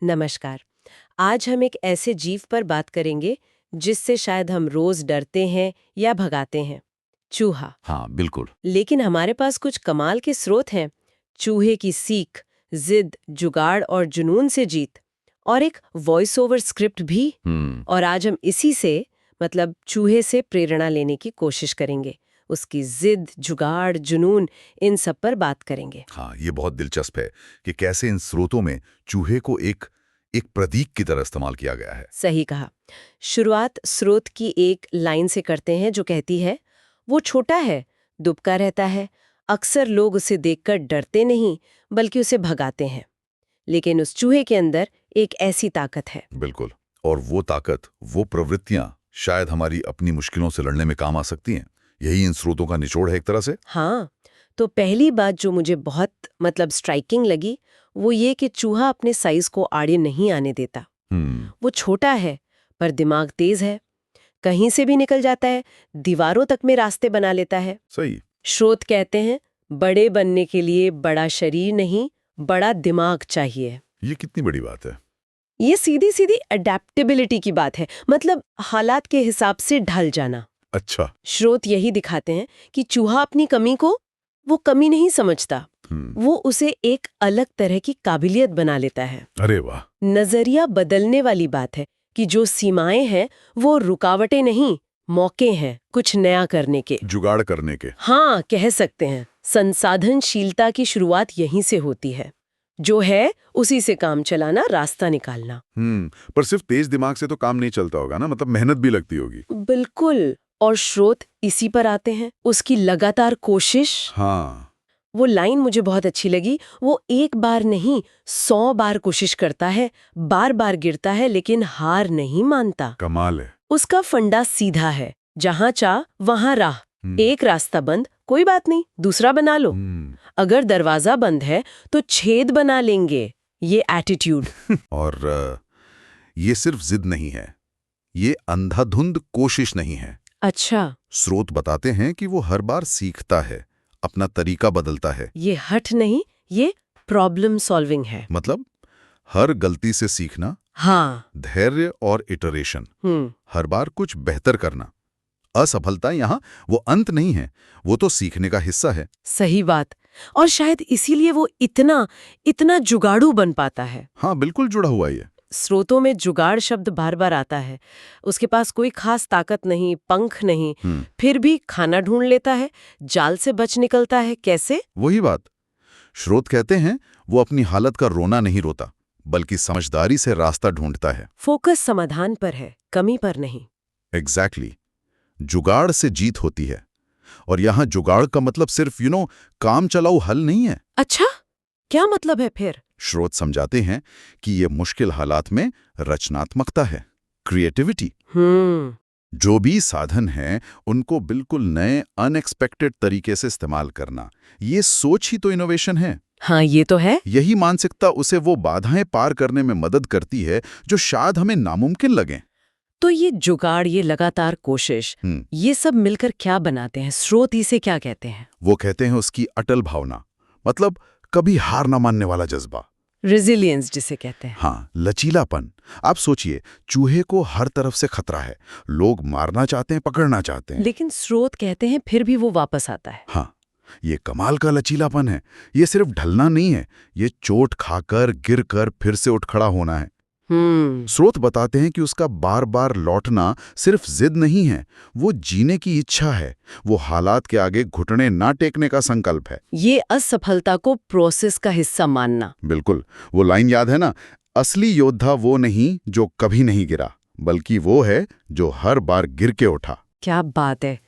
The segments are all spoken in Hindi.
नमस्कार। आज हम एक ऐसे जीव पर बात करेंगे जिससे शायद हम रोज डरते हैं या भगाते हैं, चूहा। हाँ, बिल्कुल। लेकिन हमारे पास कुछ कमाल के स्रोत हैं। चूहे की सीख, जिद, जुगाड़ और जुनून से जीत, और एक वॉइस ओवर स्क्रिप्ट भी। और आज हम इसी से मतलब चूहे से प्रेरणा लेने की कोशिश करेंगे। उसकी जिद, जुगाड़, जुनून, इन सब पर बात करेंगे। हाँ, ये बहुत दिलचस्प है कि कैसे इन स्रोतों में चूहे को एक एक प्रतीक की तरह इस्तेमाल किया गया है। सही कहा। शुरुआत स्रोत की एक लाइन से करते हैं जो कहती है, वो छोटा है, दुबका रहता है, अक्सर लोग उसे देखकर डरते नहीं बल्कि उसे भगाते हैं। लेकिन उस चूहे के अंदर एक ऐसी ताकत है। बिल्कुल। और वो ताकत, वो प्रवृत्तियां शायद हमारी अपनी मुश्किलों से लड़ने में काम आ सकती हैं। यही इन स्रोतों का निचोड़ है एक तरह से। हाँ, तो पहली बात जो मुझे बहुत स्ट्राइकिंग लगी वो ये कि चूहा अपने साइज को आड़े नहीं आने देता। वो छोटा है पर दिमाग तेज है, कहीं से भी निकल जाता है, दीवारों तक में रास्ते बना लेता है। सही। स्रोत कहते हैं, बड़े बनने के लिए बड़ा शरीर नहीं, बड़ा दिमाग चाहिए। ये कितनी बड़ी बात है। ये सीधी सीधी अडेप्टेबिलिटी की बात है, मतलब हालात के हिसाब से ढल जाना। अच्छा। स्रोत यही दिखाते हैं कि चूहा अपनी कमी को वो कमी नहीं समझता, वो उसे एक अलग तरह की काबिलियत बना लेता है। अरे वाह। नजरिया बदलने वाली बात है कि जो सीमाएं हैं वो रुकावटें नहीं, मौके हैं कुछ नया करने के, जुगाड़ करने के। हाँ, कह सकते हैं। संसाधनशीलता की शुरुआत यहीं से होती है। जो है उसी से काम चलाना, रास्ता निकालना। पर सिर्फ तेज दिमाग से तो काम नहीं चलता होगा ना, मतलब मेहनत भी लगती होगी। बिल्कुल। और स्रोत इसी पर आते हैं, उसकी लगातार कोशिश। हाँ। वो लाइन मुझे बहुत अच्छी लगी। वो एक बार नहीं 100 बार कोशिश करता है, बार बार गिरता है लेकिन हार नहीं मानता। कमाल है। उसका फंडा सीधा है, जहां चाह वहां राह। एक रास्ता बंद, कोई बात नहीं, दूसरा बना लो। अगर दरवाजा बंद है तो छेद बना लेंगे, ये एटीट्यूड। और ये सिर्फ जिद नहीं है, ये अंधाधुंध कोशिश नहीं है। अच्छा। स्रोत बताते हैं कि वो हर बार सीखता है, अपना तरीका बदलता है। ये हठ नहीं, ये प्रॉब्लम सॉल्विंग है। मतलब हर गलती से सीखना। हाँ। धैर्य और इटरेशन, हर बार कुछ बेहतर करना। असफलता यहाँ वो अंत नहीं है, वो तो सीखने का हिस्सा है। सही बात। और शायद इसीलिए वो इतना जुगाड़ू बन पाता है। हाँ, बिल्कुल जुड़ा हुआ ये। स्रोतों में जुगाड़ शब्द बार बार आता है। उसके पास कोई खास ताकत नहीं, पंख नहीं, फिर भी खाना ढूंढ लेता है, जाल से बच निकलता है। कैसे? वही बात। स्रोत कहते हैं वो अपनी हालत का रोना नहीं रोता, बल्कि समझदारी से रास्ता ढूंढता है। फोकस समाधान पर है, कमी पर नहीं। एग्जैक्टली। जुगाड़ से जीत होती है। और यहाँ जुगाड़ का मतलब सिर्फ काम चलाऊ हल नहीं है। अच्छा, क्या मतलब है फिर? स्रोत समझाते हैं कि ये मुश्किल हालात में रचनात्मकता है, क्रिएटिविटी। जो भी साधन हैं उनको बिल्कुल नए अनएक्सपेक्टेड तरीके से इस्तेमाल करना, ये सोच ही तो इनोवेशन है। हाँ, ये तो है। यही मानसिकता उसे वो बाधाएं पार करने में मदद करती है जो शायद हमें नामुमकिन लगें। तो ये जुगाड़, ये लगातार कोशिश, ये सब मिलकर क्या बनाते हैं? स्रोत इसे क्या कहते हैं? वो कहते हैं उसकी अटल भावना, मतलब कभी हार ना मानने वाला जज्बा। रेजिलियंस जिसे कहते हैं। हाँ, लचीलापन। आप सोचिए, चूहे को हर तरफ से खतरा है, लोग मारना चाहते हैं, पकड़ना चाहते हैं, लेकिन स्रोत कहते हैं फिर भी वो वापस आता है। हाँ, ये कमाल का लचीलापन है। ये सिर्फ ढलना नहीं है, ये चोट खाकर गिरकर फिर से उठ खड़ा होना है। स्रोत बताते हैं कि उसका बार बार लौटना सिर्फ जिद नहीं है, वो जीने की इच्छा है, वो हालात के आगे घुटने ना टेकने का संकल्प है। ये असफलता को प्रोसेस का हिस्सा मानना। बिल्कुल। वो लाइन याद है ना, असली योद्धा वो नहीं जो कभी नहीं गिरा, बल्कि वो है जो हर बार गिर के उठा। क्या बात है।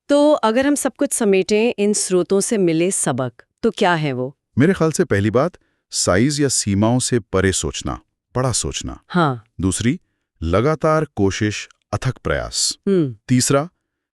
तो अगर हम सब कुछ समेटें, इन स्रोतों से मिले सबक, तो क्या है वो? मेरे ख्याल से पहली बात, साइज या सीमाओं से परे सोचना, बड़ा सोचना। हाँ। दूसरी, लगातार कोशिश, अथक प्रयास। तीसरा,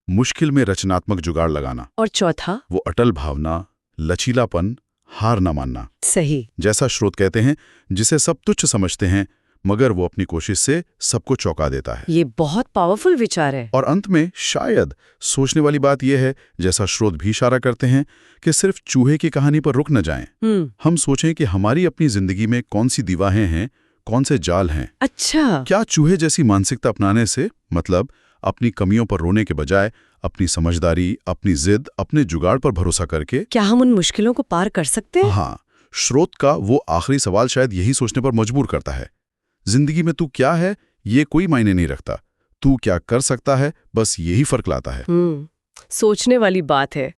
मुश्किल में रचनात्मक जुगाड़ लगाना। और चौथा, वो अटल भावना, लचीलापन, हार न मानना। सही। जैसा स्रोत कहते हैं, जिसे सब तुच्छ समझते हैं मगर वो अपनी कोशिश से सबको चौंका देता है। ये बहुत पावरफुल विचार है। और अंत में शायद सोचने वाली बात यह है, जैसा स्रोत भी इशारा करते हैं, कि सिर्फ चूहे की कहानी पर रुक न जाएं। हम सोचें कि हमारी अपनी जिंदगी में कौन सी दीवारें हैं, कौन से जाल हैं? अच्छा। क्या चूहे जैसी मानसिकता अपनाने से, मतलब अपनी कमियों पर रोने के बजाय अपनी समझदारी, अपनी जिद, अपने जुगाड़ पर भरोसा करके, क्या हम उन मुश्किलों को पार कर सकते हैं? हाँ, स्रोत का वो आखिरी सवाल शायद यही सोचने पर मजबूर करता है। जिंदगी में तू क्या है ये कोई मायने नहीं रखता, तू क्या कर सकता है बस यही फर्क लाता है। सोचने वाली बात है।